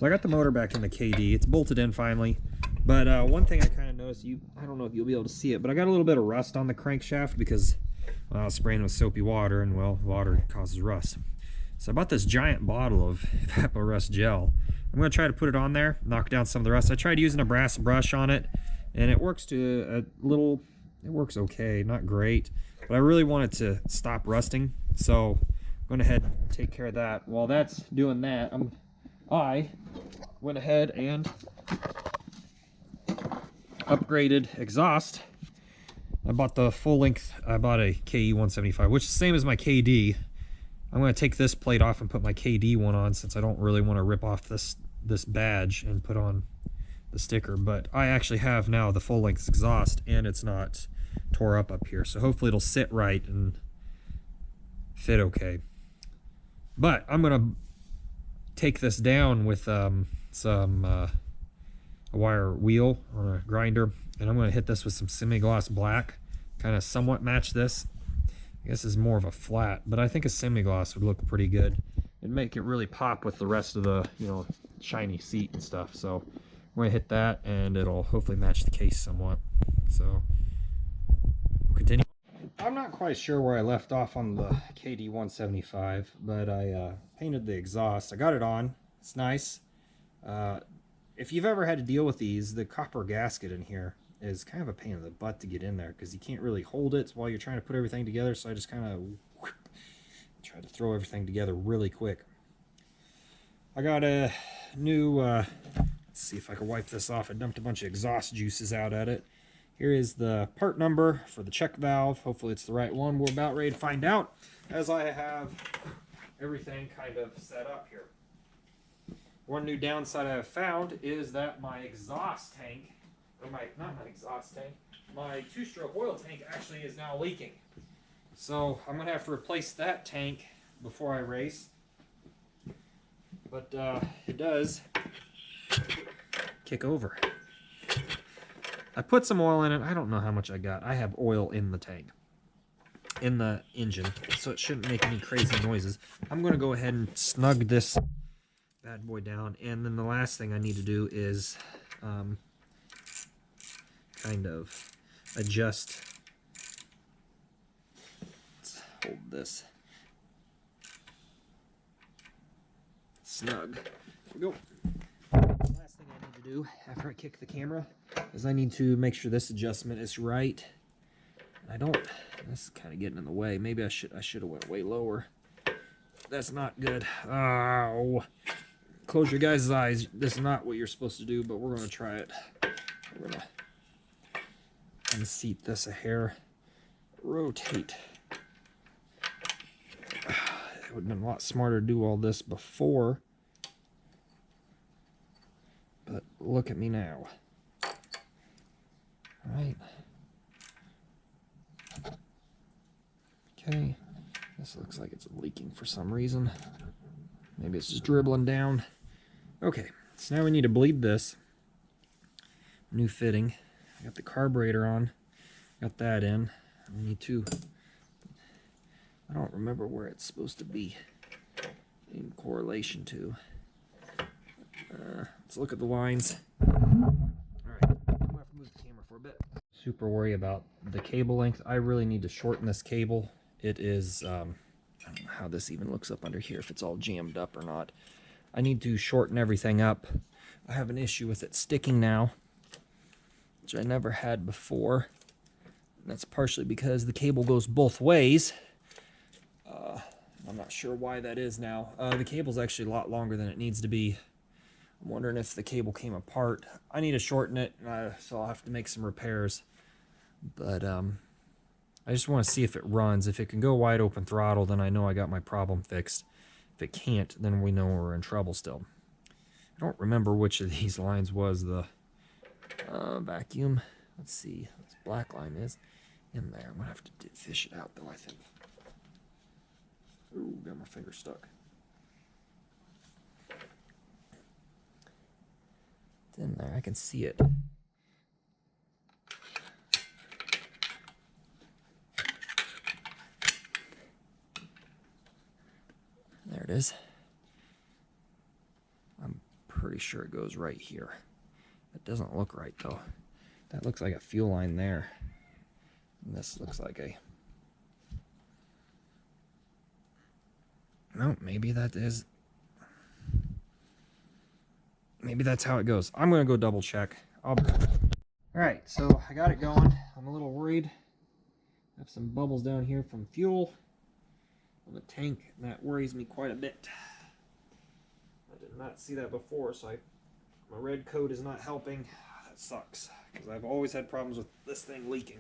So I got the motor back in the KD. It's bolted in finally. But one thing I kind of noticed, I don't know if you'll be able to see it, but I got a little bit of rust on the crankshaft because I was spraying with soapy water, and well, water causes rust. So I bought this giant bottle of Evapo-Rust gel. I'm going to try to put it on there, knock down some of the rust. I tried using a brass brush on it, and it works to a little, it works okay, not great. But I really want it to stop rusting, so I'm going to head and take care of that. While that's doing that, I went ahead and upgraded exhaust. I bought the full length, I bought a KD175, which is the same as my KD. I'm going to take this plate off and put my KD one on, since I don't really want to rip off this badge and put on the sticker. But I actually have now the full length exhaust, and it's not tore up here, so hopefully it'll sit right and fit okay. But I'm going to take this down with a wire wheel on a grinder, and I'm going to hit this with some semi-gloss black, kind of somewhat match this. I guess it's more of a flat, but I think a semi-gloss would look pretty good. It'd make it really pop with the rest of the, you know, shiny seat and stuff. So I'm going to hit that, and it'll hopefully match the case somewhat. So we'll continue. I'm not quite sure where I left off on the KD175, but I painted the exhaust. I got it on. It's nice. If you've ever had to deal with these, the copper gasket in here is kind of a pain in the butt to get in there, because you can't really hold it while you're trying to put everything together. So I just kind of try to throw everything together really quick. I got a new, let's see if I can wipe this off. I dumped a bunch of exhaust juices out at it. Here is the part number for the check valve. Hopefully it's the right one. We're about ready to find out, as I have everything kind of set up here. One new downside I have found is that my exhaust tank, or not my exhaust tank, my two-stroke oil tank actually is now leaking. So I'm going to have to replace that tank before I race. But it does kick over. I put some oil in it. I don't know how much I got. I have oil in the tank, in the engine, so it shouldn't make any crazy noises. I'm going to go ahead and snug this bad boy down, and then the last thing I need to do is kind of adjust. Let's hold this snug. There we go. The last thing I need to do after I kick the camera is I need to make sure this adjustment is right. This is kind of getting in the way. Maybe I should have went way lower. That's not good. Oh. Close your guys' eyes. This is not what you're supposed to do, but we're going to try it. We're going to unseat this a hair. Rotate. It would have been a lot smarter to do all this before. But look at me now. Alright. Okay. This looks like it's leaking for some reason. Maybe it's just dribbling down. Okay, so now we need to bleed this. New fitting. I got the carburetor on. Got that in. We need to... I don't remember where it's supposed to be in correlation to. Let's look at the lines. Alright, I'm going to have to move the camera for a bit. Super worried about the cable length. I really need to shorten this cable. It is... I don't know how this even looks up under here, if it's all jammed up or not. I need to shorten everything up. I have an issue with it sticking now, which I never had before. And that's partially because the cable goes both ways. I'm not sure why that is now. The cable's actually a lot longer than it needs to be. I'm wondering if the cable came apart. I need to shorten it, so I'll have to make some repairs. But I just want to see if it runs. If it can go wide open throttle, then I know I got my problem fixed. If it can't, then we know we're in trouble still. I don't remember which of these lines was the vacuum. Let's see. This black line is in there. I'm going to have to fish it out, though, I think. Ooh, got my finger stuck. It's in there. I can see it. There it is. I'm pretty sure it goes right here. It doesn't look right though. That looks like a fuel line there. And this looks like a... No, maybe that is... Maybe that's how it goes. I'm going to go double check. Alright, so I got it going. I'm a little worried. I have some bubbles down here from fuel on the tank, and that worries me quite a bit. I did not see that before, so my red coat is not helping. That sucks, because I've always had problems with this thing leaking.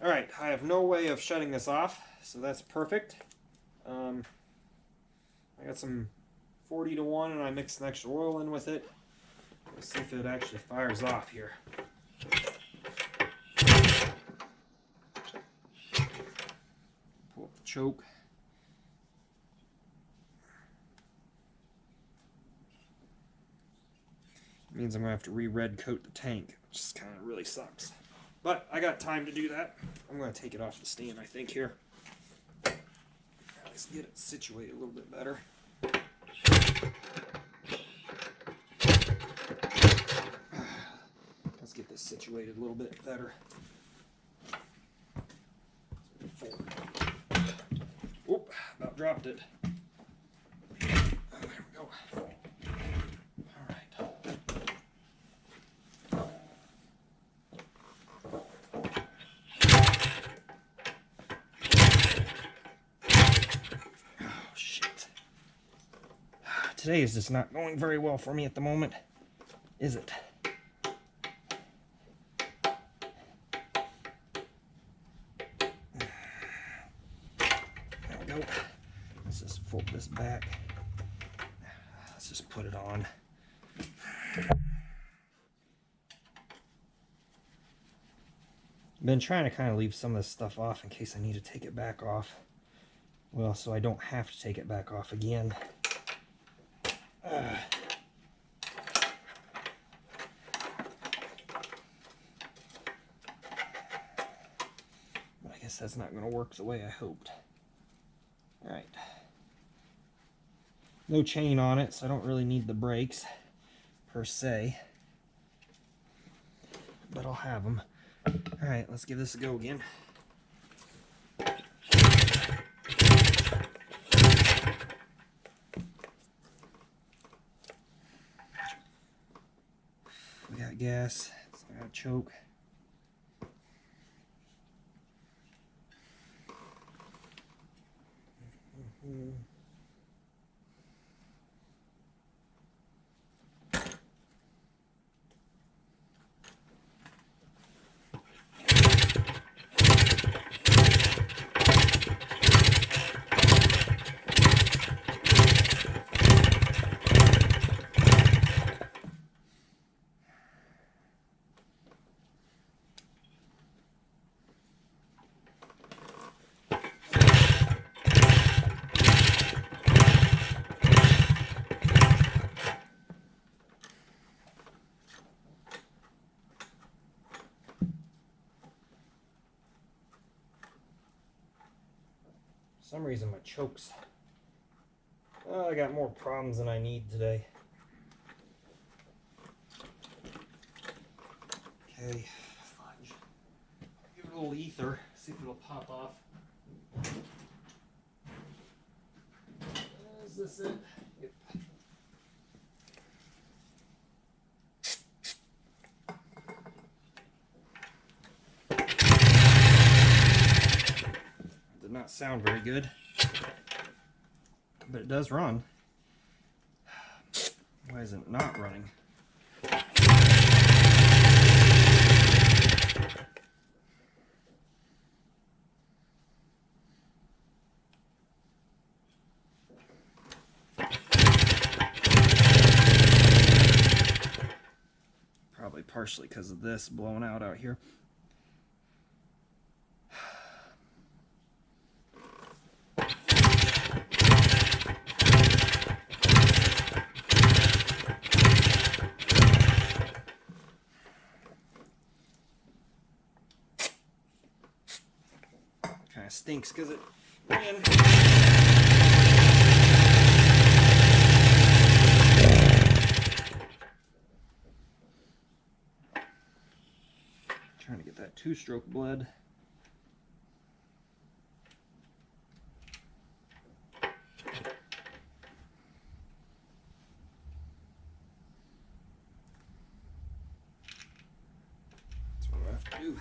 Alright, I have no way of shutting this off, so that's perfect. I got some 40-to-1 and I mixed some extra oil in with it. Let's see if it actually fires off here. Pull up the choke. It means I'm going to have to re-red coat the tank, which just kind of really sucks. But I got time to do that. I'm going to take it off the stand, I think, here. Let's get it situated a little bit better. Let's get this situated a little bit better. Oop, about dropped it. Oh, there we go. Today is just not going very well for me at the moment, is it? There we go. Let's just fold this back. Let's just put it on. I've been trying to kind of leave some of this stuff off in case I need to take it back off. Well, so I don't have to take it back off again. But I guess that's not going to work the way I hoped. Alright. No chain on it, so I don't really need the brakes, per se. But I'll have them. Alright, let's give this a go again. We got gas, it's got a choke. For some reason my chokes, I got more problems than I need today. Okay, fudge. Give it a little ether, see if it'll pop off. Is this it? Yep. Did not sound very good, but it does run. Why is it not running? Probably partially because of this blowing out here. Kind of stinks because it ran. 2-stroke blade. That's what I have to do.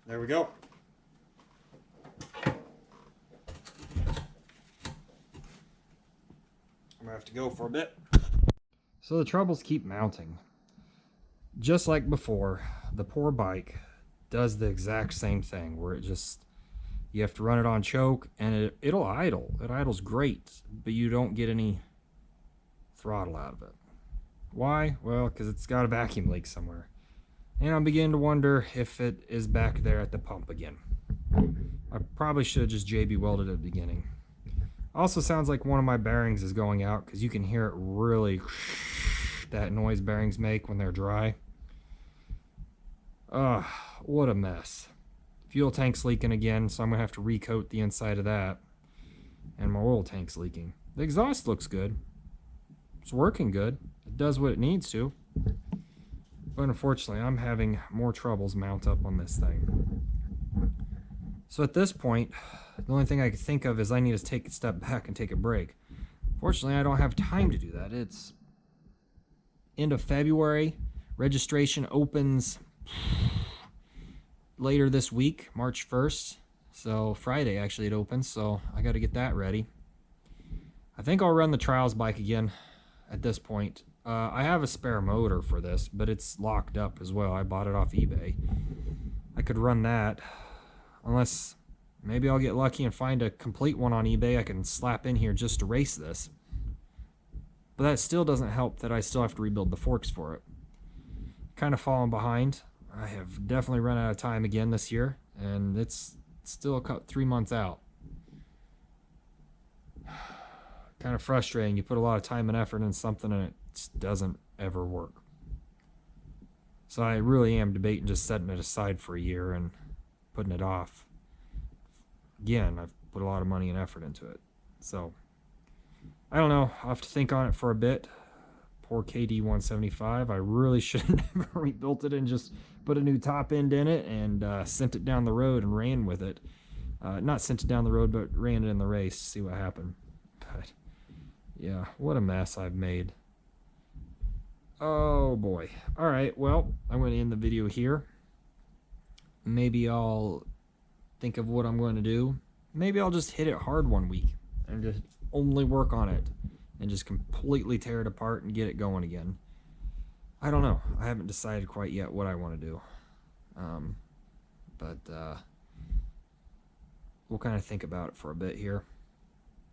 There we go. I'm gonna have to go for a bit. So the troubles keep mounting. Just like before, the poor bike does the exact same thing where you have to run it on choke and it'll idle. It idles great, but you don't get any throttle out of it. Why? Well, because it's got a vacuum leak somewhere. And I'm beginning to wonder if it is back there at the pump again. I probably should have just JB welded at the beginning. Also sounds like one of my bearings is going out because you can hear it really, that noise bearings make when they're dry. What a mess. Fuel tank's leaking again, so I'm going to have to recoat the inside of that. And my oil tank's leaking. The exhaust looks good. It's working good. It does what it needs to. But unfortunately, I'm having more troubles mount up on this thing. So at this point, the only thing I can think of is I need to take a step back and take a break. Fortunately, I don't have time to do that. It's end of February. Registration opens later this week, March 1st. So Friday, actually, it opens. So I got to get that ready. I think I'll run the trials bike again at this point. I have a spare motor for this, but it's locked up as well. I bought it off eBay. I could run that, unless maybe I'll get lucky and find a complete one on eBay I can slap in here just to race this. But that still doesn't help that I still have to rebuild the forks for it. Kind of falling behind. I have definitely run out of time again this year, and it's still 3 months out. Kind of frustrating. You put a lot of time and effort in something and it doesn't ever work. So I really am debating just setting it aside for a year and putting it off. Again, I've put a lot of money and effort into it. So I don't know. I'll have to think on it for a bit. Poor KD175. I really should have never rebuilt it and just put a new top end in it and sent it down the road and ran with it. Not sent it down the road, but ran it in the race to see what happened. But yeah, what a mess I've made. Oh boy. Alright, well, I'm going to end the video here. Maybe I'll think of what I'm going to do. Maybe I'll just hit it hard one week and just only work on it and just completely tear it apart and get it going again. I don't know. I haven't decided quite yet what I want to do. But we'll kind of think about it for a bit here.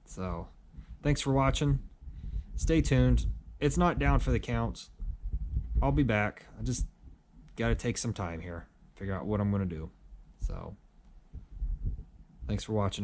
So, thanks for watching. Stay tuned. It's not down for the count. I'll be back. I just got to take some time here, figure out what I'm going to do. So thanks for watching.